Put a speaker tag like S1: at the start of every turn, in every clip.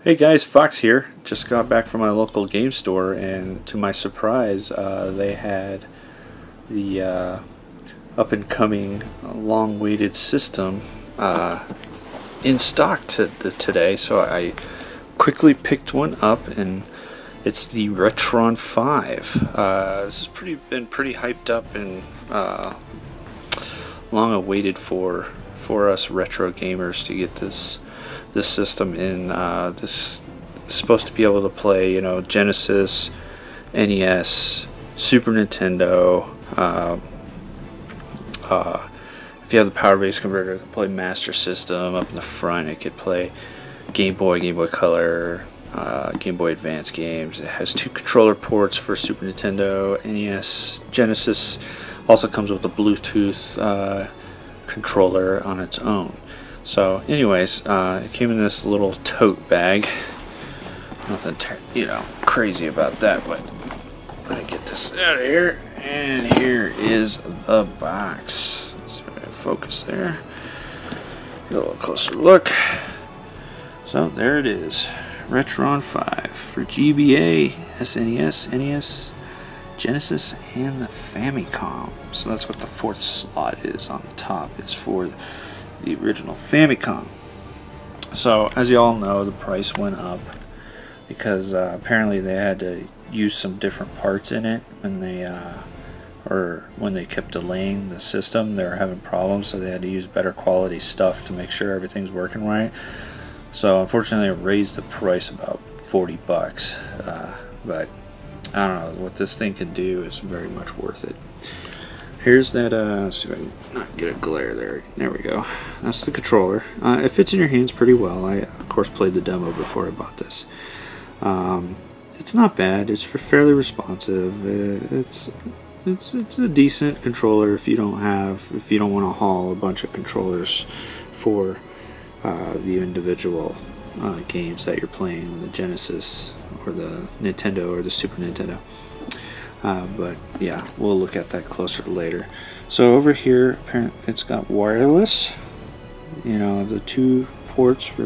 S1: Hey guys, Fox here. Just got back from my local game store, and to my surprise, they had the up-and-coming, long-awaited system in stock today. So I quickly picked one up, and it's the RetroN 5. This has been pretty hyped up and long-awaited for us retro gamers to get this system in. This is supposed to be able to play, Genesis, NES, Super Nintendo. If you have the Powerbase Converter, it could play Master System. Up in the front, it could play Game Boy, Game Boy Color, Game Boy Advance games. It has 2 controller ports for Super Nintendo, NES, Genesis. Also comes with a Bluetooth controller on its own. So anyways, it came in this little tote bag. Nothing crazy about that, but let me get this out of here. And here is the box. See if I can focus there. Get a little closer look. So there it is. RetroN 5 for GBA, SNES, NES, Genesis, and the Famicom. So that's what the 4th slot is on the top, is for the original Famicom. So as you all know, the price went up because apparently they had to use some different parts in it when they kept delaying the system. They were having problems, so they had to use better quality stuff to make sure everything's working right. So unfortunately, it raised the price about 40 bucks. But I don't know, what this thing can do is very much worth it. Here's that, let's see if I can not get a glare there. There we go. That's the controller. It fits in your hands pretty well. I, of course, played the demo before I bought this. It's not bad. It's fairly responsive. It's a decent controller if you don't want to haul a bunch of controllers for the individual games that you're playing on the Genesis or the Nintendo or the Super Nintendo. But yeah, we'll look at that closer later. So over here, apparently it's got wireless, the 2 ports for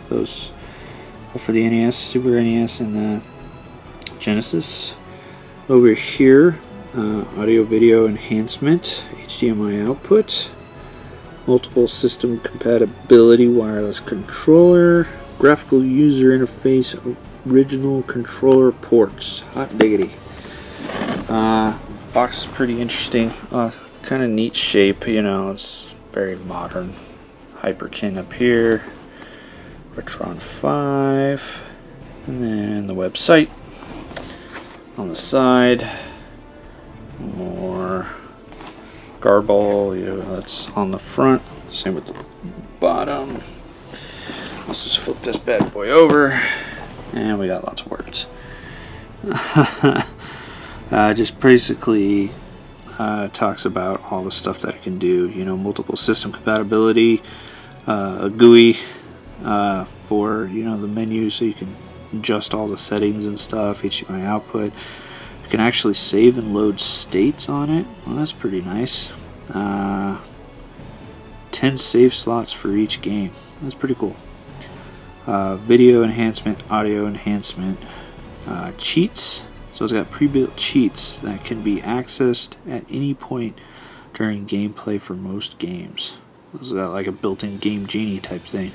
S1: those, for the NES, Super NES, and the Genesis. Over here, audio video enhancement, HDMI output, multiple system compatibility, wireless controller, graphical user interface, original controller ports. Hot diggity. Box is pretty interesting, kind of neat shape, it's very modern. Hyperkin up here, RetroN 5, and then the website on the side. More garble, that's on the front, same with the bottom. Let's just flip this bad boy over, and we got lots of words. Just basically talks about all the stuff that it can do. Multiple system compatibility, a GUI for the menu, so you can adjust all the settings and stuff. HDMI output. You can actually save and load states on it. Well, that's pretty nice. 10 save slots for each game. That's pretty cool. Video enhancement, audio enhancement, cheats. So it's got pre-built cheats that can be accessed at any point during gameplay for most games. It's got like a built-in Game Genie type thing.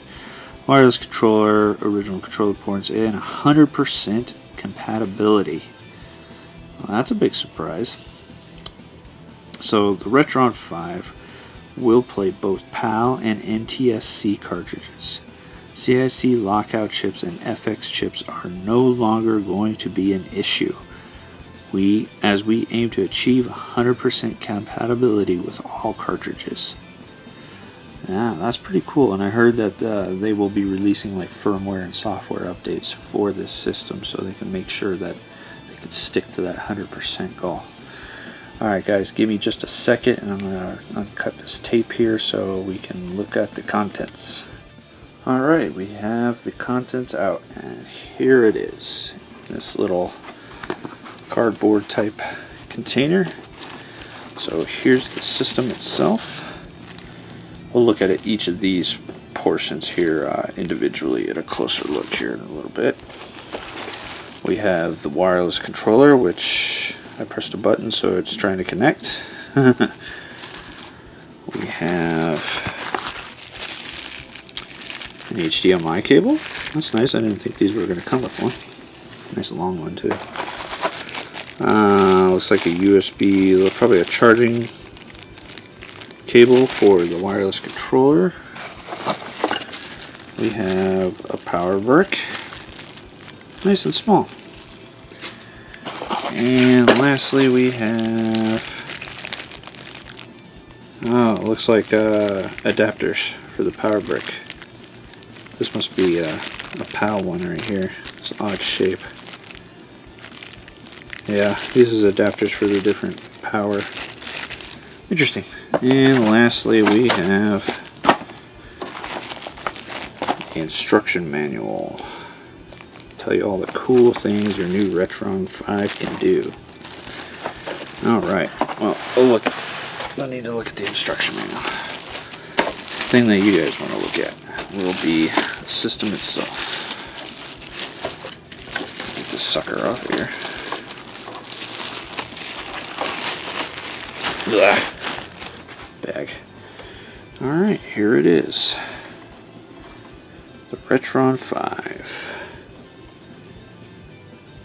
S1: Wireless controller, original controller ports, and 100% compatibility. Well, that's a big surprise. So the RetroN 5 will play both PAL and NTSC cartridges. CIC lockout chips and FX chips are no longer going to be an issue. As we aim to achieve 100% compatibility with all cartridges. Yeah, that's pretty cool. And I heard that they will be releasing like firmware and software updates for this system, so they can make sure that they can stick to that 100% goal. Alright guys, give me just a second, and I'm going to uncut this tape here so we can look at the contents. Alright, we have the contents out, and here it is. This little cardboard type container. So here's the system itself. We'll look at each of these portions here individually at a closer look here in a little bit. We have the wireless controller, which I pressed a button so it's trying to connect. We have an HDMI cable. That's nice. I didn't think these were going to come with one. Nice long one too. Looks like a USB, probably a charging cable for the wireless controller. We have a power brick. Nice and small. And lastly we have, oh, it looks like adapters for the power brick. This must be a PAL one right here. It's an odd shape. Yeah, these is adapters for the different power. Interesting. And lastly we have the instruction manual. Tell you all the cool things your new RetroN 5 can do. Alright, well, I need to look at the instruction manual. The thing that you guys want to look at will be the system itself. Get this sucker off here. Bag. Alright, here it is. The RetroN 5.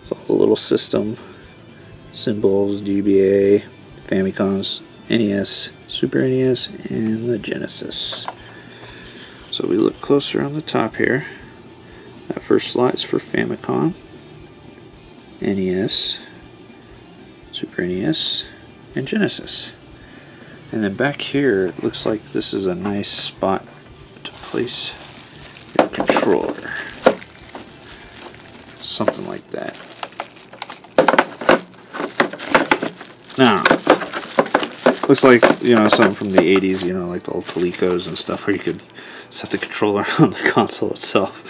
S1: It's all the little system symbols, GBA, Famicom's, NES, Super NES, and the Genesis. So we look closer on the top here. That first slot is for Famicom, NES, Super NES, and Genesis. And then back here, it looks like this is a nice spot to place your controller. Something like that. Now, looks like, you know, something from the 80s, you know, like the old Colecos and stuff where you could set the controller on the console itself.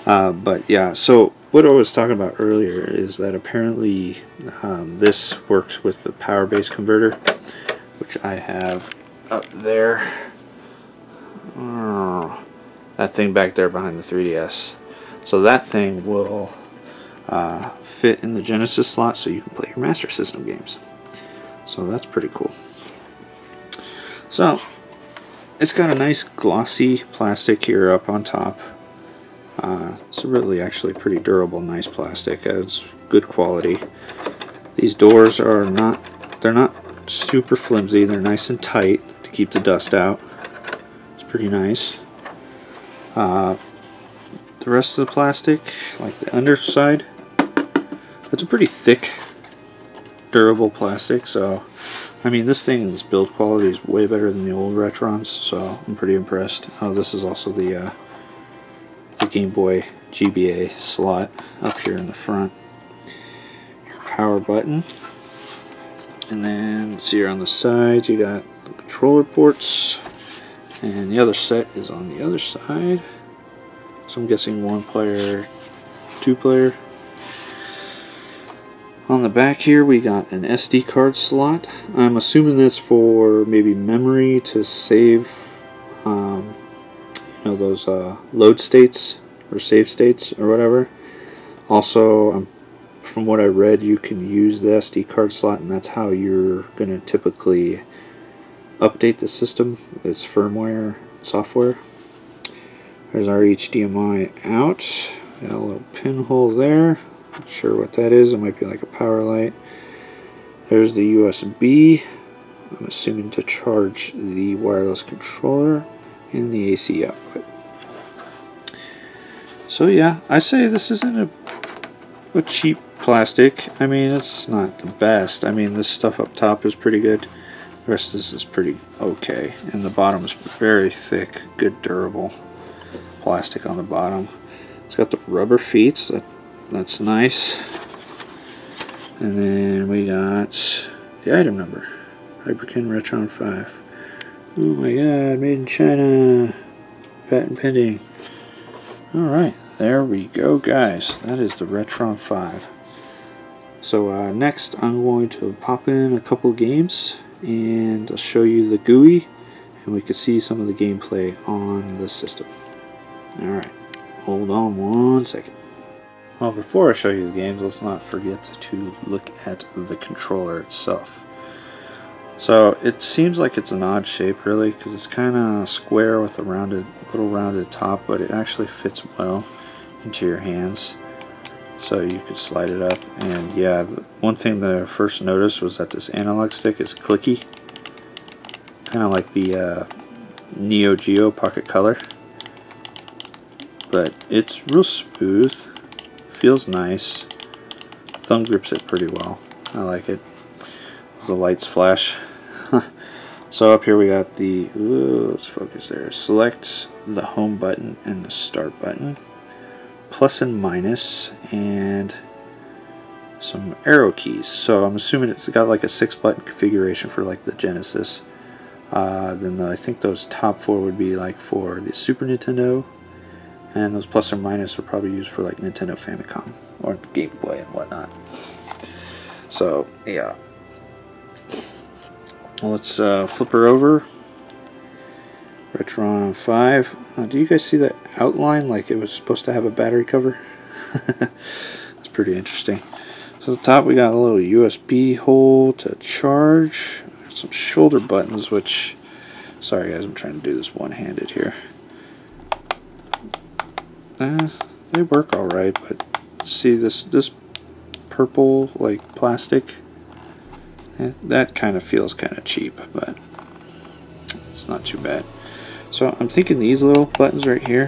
S1: But yeah, so what I was talking about earlier is that apparently this works with the Powerbase Converter, which I have up there. Oh, that thing back there behind the 3DS. So that thing will fit in the Genesis slot so you can play your Master System games. So that's pretty cool. So it's got a nice glossy plastic here up on top. It's really actually pretty durable, nice plastic. It's good quality. These doors are they're not super flimsy. They're nice and tight to keep the dust out. It's pretty nice. The rest of the plastic, like the underside, it's a pretty thick, durable plastic. So, I mean, this thing's build quality is way better than the old RetroNs, so I'm pretty impressed. Oh, this is also the Game Boy GBA slot up here in the front. Your power button. And then, let's see here on the sides, you got the controller ports. And the other set is on the other side. So I'm guessing 1 player, 2 player. On the back here we got an SD card slot. I'm assuming that's for maybe memory to save you know, those load states or save states or whatever. Also, from what I read, you can use the SD card slot, and that's how you're going to typically update the system. It's firmware, software. There's our HDMI out. Got a little pinhole there. Not sure what that is. It might be like a power light. There's the USB. I'm assuming to charge the wireless controller and the AC output. So yeah, I say this isn't a cheap plastic. I mean, it's not the best. I mean, this stuff up top is pretty good. The rest of this is pretty okay. And the bottom is very thick, good durable plastic on the bottom. It's got the rubber feet, so that's nice. And then we got the item number. Hyperkin RetroN 5. Oh my god, made in China. Patent pending. Alright, there we go, guys. That is the RetroN 5. So next I'm going to pop in a couple games and I'll show you the GUI and we could see some of the gameplay on the system. Alright, hold on one second. Well, before I show you the games, let's not forget to look at the controller itself. So it seems like it's an odd shape, really, because it's kind of square with a little rounded top, but it actually fits well into your hands. So you could slide it up, and yeah, the one thing that I first noticed was that this analog stick is clicky, kind of like the Neo Geo Pocket Color, but it's real smooth, feels nice, thumb grips it pretty well. I like it as the lights flash. So up here we got the, let's focus there, select the home button and the start button, plus and minus, and some arrow keys. So I'm assuming it's got like a 6-button configuration for like the Genesis. Then I think those top 4 would be like for the Super Nintendo, and those plus or minus are probably used for like Nintendo Famicom or Game Boy and whatnot. So yeah. Well, let's flip her over. RetroN 5. Do you guys see that outline like it was supposed to have a battery cover? That's pretty interesting. So at the top we got a little USB hole to charge. Some shoulder buttons, which, sorry guys, I'm trying to do this one-handed here. They work alright, but see this purple like plastic? That kind of feels kind of cheap, but it's not too bad. So I'm thinking these little buttons right here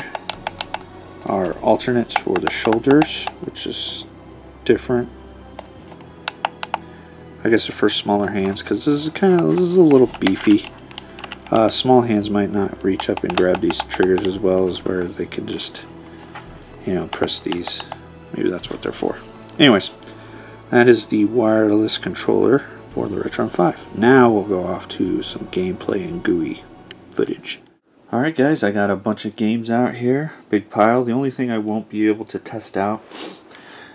S1: are alternates for the shoulders, which is different. I guess for smaller hands, because this is a little beefy. Small hands might not reach up and grab these triggers as well as where they can just, you know, press these. Maybe that's what they're for. Anyways, that is the wireless controller for the RetroN 5. Now we'll go off to some gameplay and GUI footage. Alright guys, I got a bunch of games out here, big pile. The only thing I won't be able to test out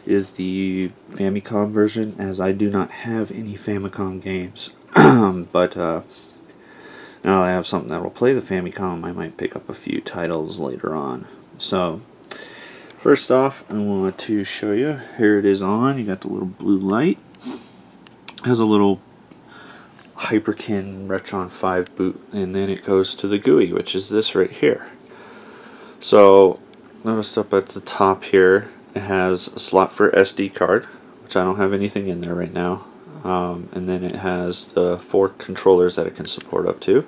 S1: is the Famicom version, as I do not have any Famicom games. But now that I have something that will play the Famicom, I might pick up a few titles later on. So first off, I want to show you, here it is on. You got the little blue light. It has a little Hyperkin RetroN 5 boot, and then it goes to the GUI, which is this right here. So notice up at the top here it has a slot for SD card, which I don't have anything in there right now, and then it has the 4 controllers that it can support up to.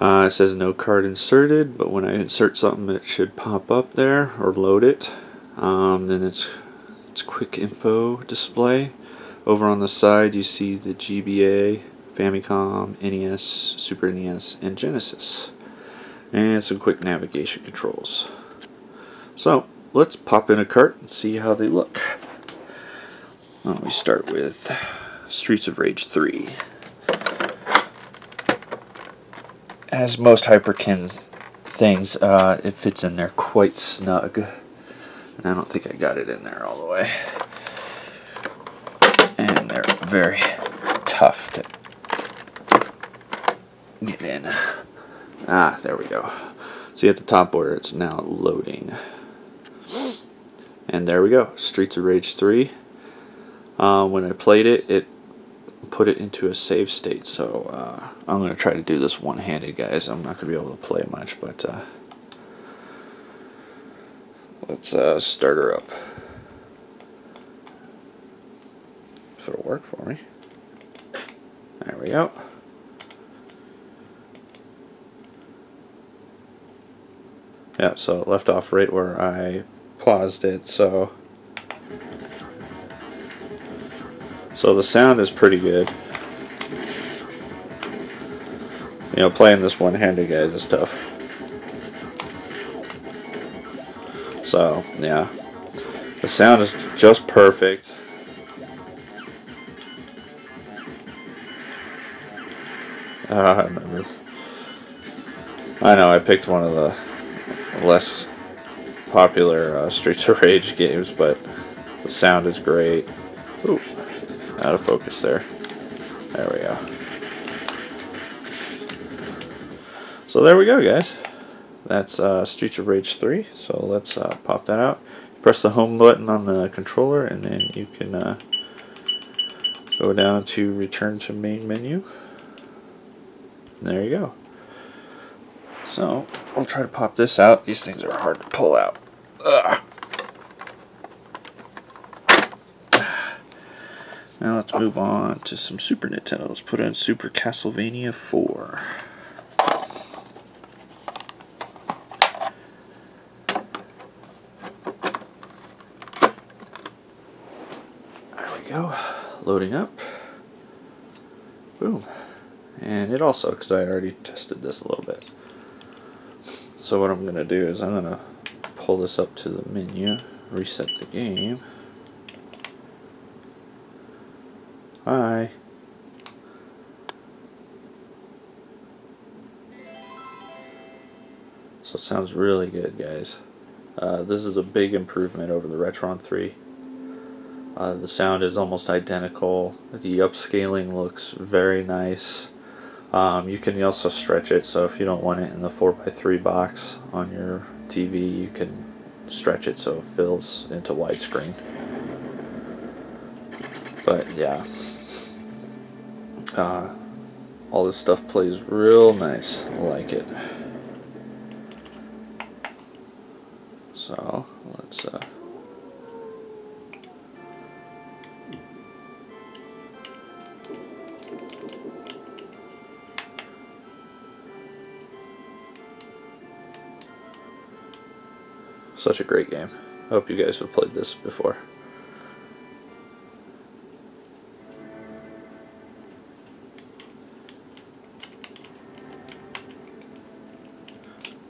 S1: It says no card inserted, but when I insert something it should pop up there or load it. Then it's quick info display. Over on the side you see the GBA, Famicom, NES, Super NES, and Genesis. And some quick navigation controls. So let's pop in a cart and see how they look. Well, we start with Streets of Rage 3. As most Hyperkin things, it fits in there quite snug. And I don't think I got it in there all the way. And they're very tough to get in. Ah, there we go. See at the top where it's now loading. And there we go, Streets of Rage 3. When I played it, it put it into a save state. So I'm going to try to do this one-handed, guys. I'm not going to be able to play much, but let's start her up. If it'll work for me. There we go. Yeah, so it left off right where I paused it, so the sound is pretty good. You know, playing this one-handed, guys, is tough. So, yeah. The sound is just perfect. I know I picked one of the less popular Streets of Rage games, but the sound is great. Ooh, out of focus there. There we go. So there we go, guys. That's Streets of Rage 3. So let's pop that out. Press the home button on the controller, and then you can go down to return to main menu. And there you go. So I'll try to pop this out. These things are hard to pull out. Ugh. Now let's move on to some Super Nintendo. Let's put in Super Castlevania 4. There we go. Loading up. Boom. And it also, because I already tested this a little bit. So what I'm going to do is I'm going to pull this up to the menu, reset the game. Hi. So it sounds really good, guys. This is a big improvement over the RetroN 3. The sound is almost identical. The upscaling looks very nice. You can also stretch it, so if you don't want it in the 4x3 box on your TV, you can stretch it so it fills into widescreen. But yeah, all this stuff plays real nice. I like it. So let's such a great game. I hope you guys have played this before.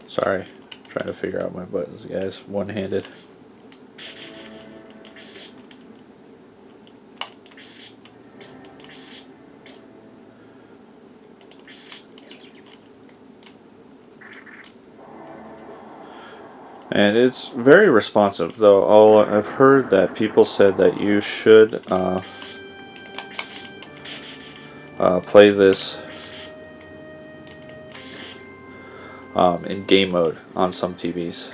S1: Sorry, trying to figure out my buttons, guys. One-handed. And it's very responsive, though. I've heard that people said that you should play this in game mode on some TVs.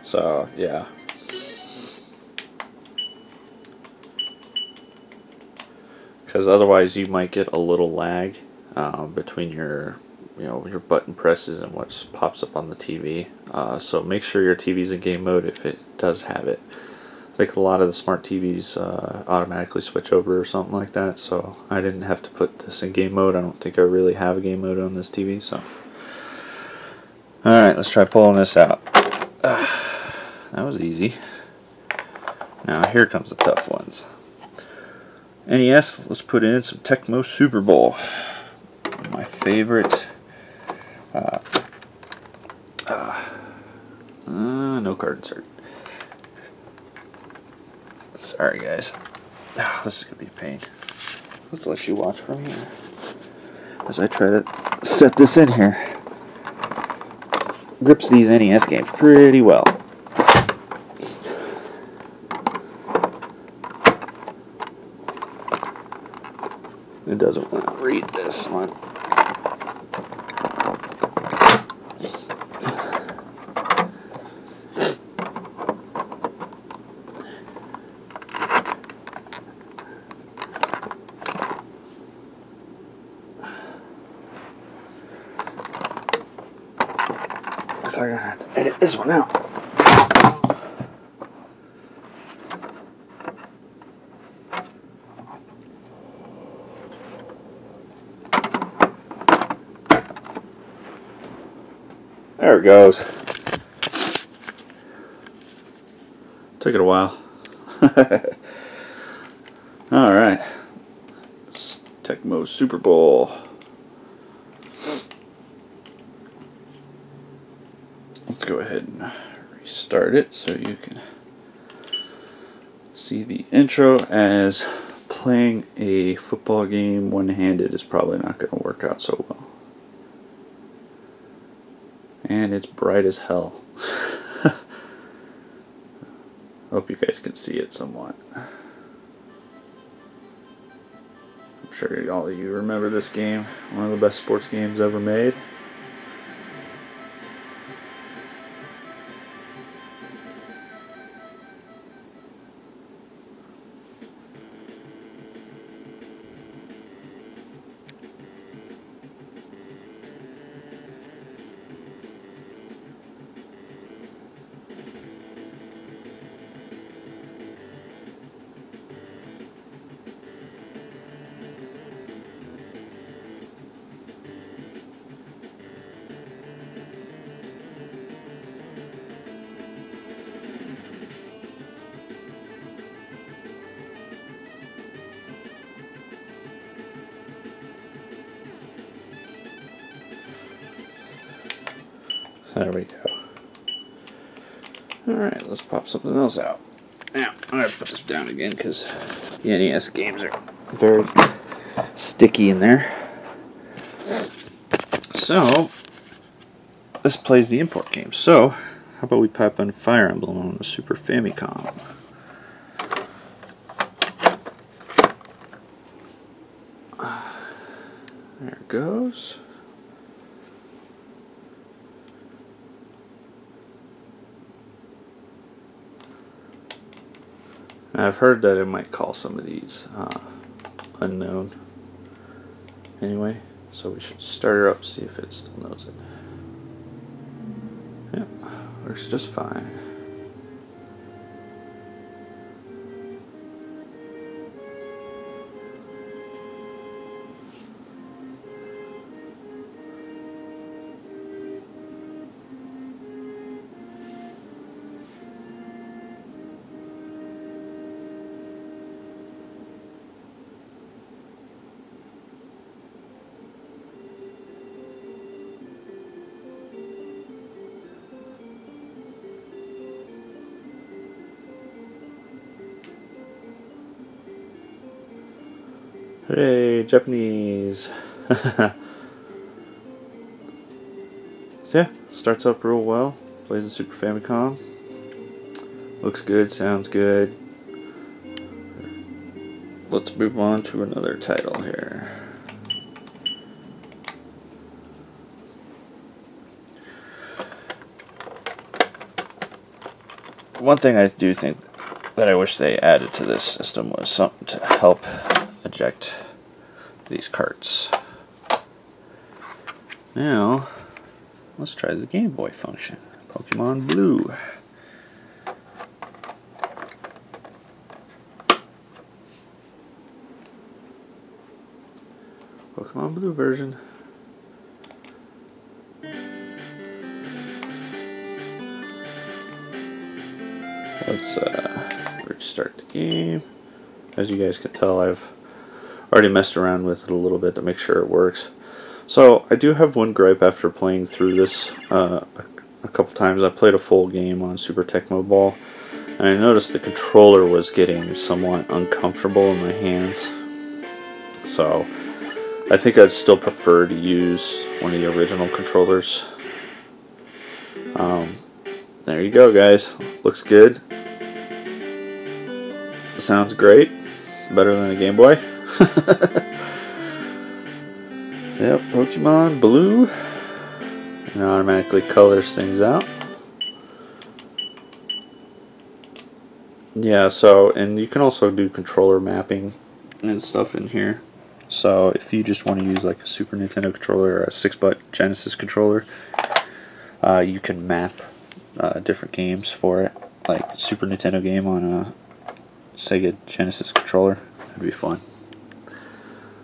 S1: So yeah, because otherwise you might get a little lag between your your button presses and what pops up on the TV. So make sure your TV's in game mode if it does have it. I think a lot of the smart TVs automatically switch over or something like that, so I didn't have to put this in game mode. I don't think I really have a game mode on this TV. So, alright, let's try pulling this out. That was easy. Now here comes the tough ones. NES, let's put in some Tecmo Super Bowl. My favorite. No card insert. Sorry, guys. Oh, this is going to be a pain. Let's let you watch from here as I try to set this in here. Grips these NES games pretty well. It doesn't want to read this one. So I'm going to have to edit this one out. There it goes. Took it a while. Alright. Tecmo Super Bowl. Let's go ahead and restart it so you can see the intro, as playing a football game one-handed is probably not going to work out so well. And it's bright as hell. Hope you guys can see it somewhat. I'm sure all of you remember this game. One of the best sports games ever made. There we go. Alright, let's pop something else out. Now, I'm going to put this down again because the NES games are very sticky in there. So, this plays the import game. So, how about we pipe on Fire Emblem on the Super Famicom? There it goes. I've heard that it might call some of these unknown. Anyway, so we should start her up, see if it still knows it. Yep, works just fine. Hey, Japanese. So yeah, starts up real well. Plays the Super Famicom. Looks good, sounds good. Let's move on to another title here. One thing I do think that I wish they added to this system was something to help eject these carts. Now, let's try the Game Boy function. Pokemon Blue. Pokemon Blue version. Let's restart the game. As you guys can tell, I've already messed around with it a little bit to make sure it works. So I do have one gripe after playing through this a couple times. I played a full game on Super Tecmo Ball, and I noticed the controller was getting somewhat uncomfortable in my hands. So I think I'd still prefer to use one of the original controllers. There you go, guys. Looks good. Sounds great. Better than a Game Boy. Yep, Pokemon Blue. And it automatically colors things out. Yeah, so, and you can also do controller mapping and stuff in here. So if you just want to use like a Super Nintendo controller or a 6-button Genesis controller, you can map different games for it, like Super Nintendo game on a Sega Genesis controller. That'd be fun.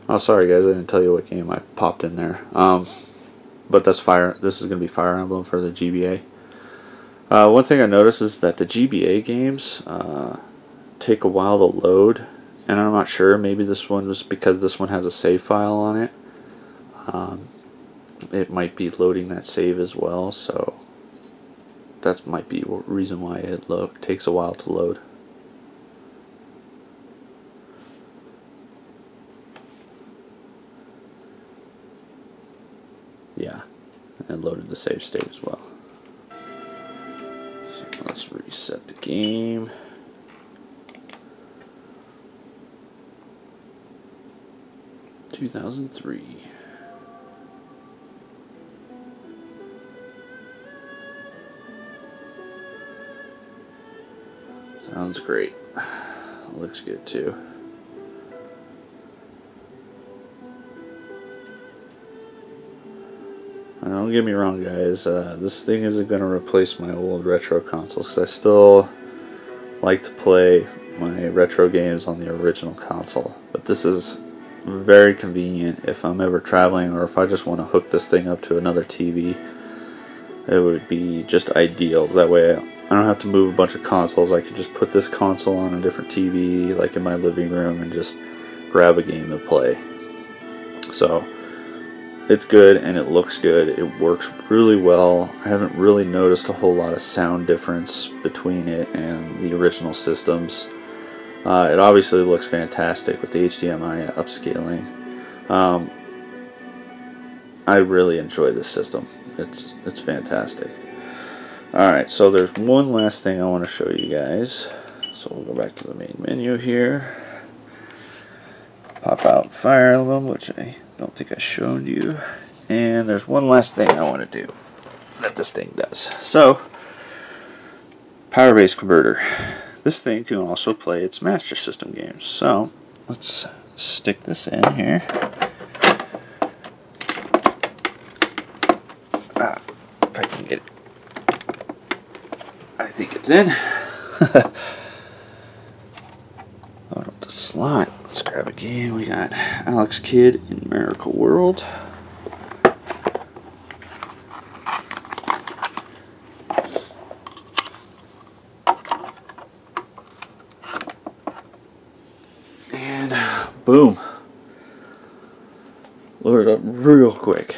S1: Oh, sorry guys, I didn't tell you what game I popped in there. But that's Fire. This is going to be Fire Emblem for the GBA. One thing I noticed is that the GBA games take a while to load, and I'm not sure. Maybe this one was because this one has a save file on it. It might be loading that save as well, so that might be a reason why it takes a while to load. Yeah, and loaded the save state as well. So let's reset the game. 2003. Sounds great. Looks good too. And don't get me wrong, guys, this thing isn't going to replace my old retro consoles, because I still like to play my retro games on the original console. But this is very convenient if I'm ever traveling, or if I just want to hook this thing up to another TV. It would be just ideal. That way I don't have to move a bunch of consoles. I could just put this console on a different TV, like in my living room, and just grab a game to play. So it's good, and it looks good. It works really well. I haven't really noticed a whole lot of sound difference between it and the original systems. It obviously looks fantastic with the HDMI upscaling. I really enjoy this system. It's fantastic. Alright, so there's one last thing I want to show you guys. So we'll go back to the main menu here. Pop out Fire Emblem, which I don't think I showed you. And there's one last thing I want to do that this thing does. So, Powerbase Converter. This thing can also play its Master System games. So, let's stick this in here. If I can get it. I think it's in. Load up the slot. Let's grab a game. We got Alex Kidd in Miracle World. And boom. Load it up real quick.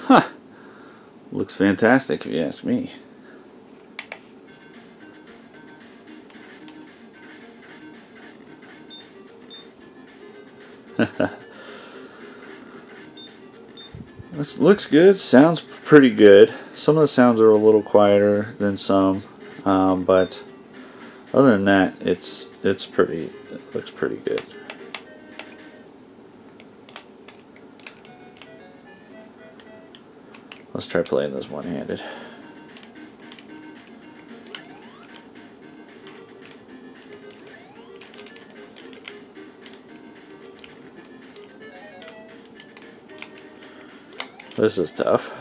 S1: Huh. Looks fantastic if you ask me. This looks good, sounds pretty good. Some of the sounds are a little quieter than some, but other than that, it looks pretty good. Let's try playing this one-handed. This is tough.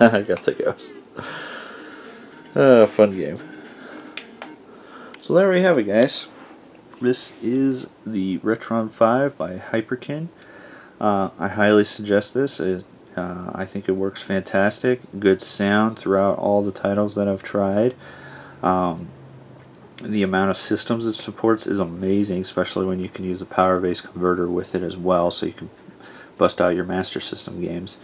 S1: I got the ghost. Fun game. So there we have it, guys. This is the RetroN 5 by Hyperkin. I highly suggest this. I think it works fantastic. Good sound throughout all the titles that I've tried. The amount of systems it supports is amazing, especially when you can use a Powerbase Converter with it as well, so you can bust out your Master System games.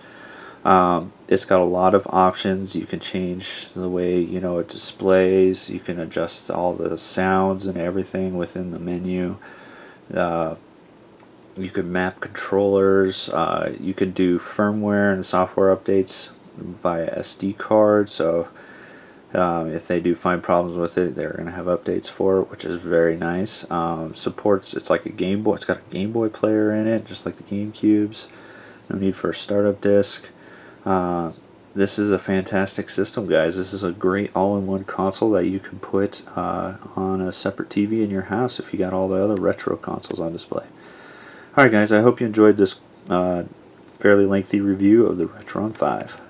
S1: It's got a lot of options. You can change the way it displays. You can adjust all the sounds and everything within the menu. You could map controllers. You could do firmware and software updates via SD card. So if they do find problems with it, they're going to have updates for it, which is very nice. Supports. It's like a Game Boy. It's got a Game Boy player in it, just like the GameCubes. No need for a startup disc. This is a fantastic system, guys. This is a great all-in-one console that you can put on a separate TV in your house if you got all the other retro consoles on display. Alright guys, I hope you enjoyed this fairly lengthy review of the RetroN 5.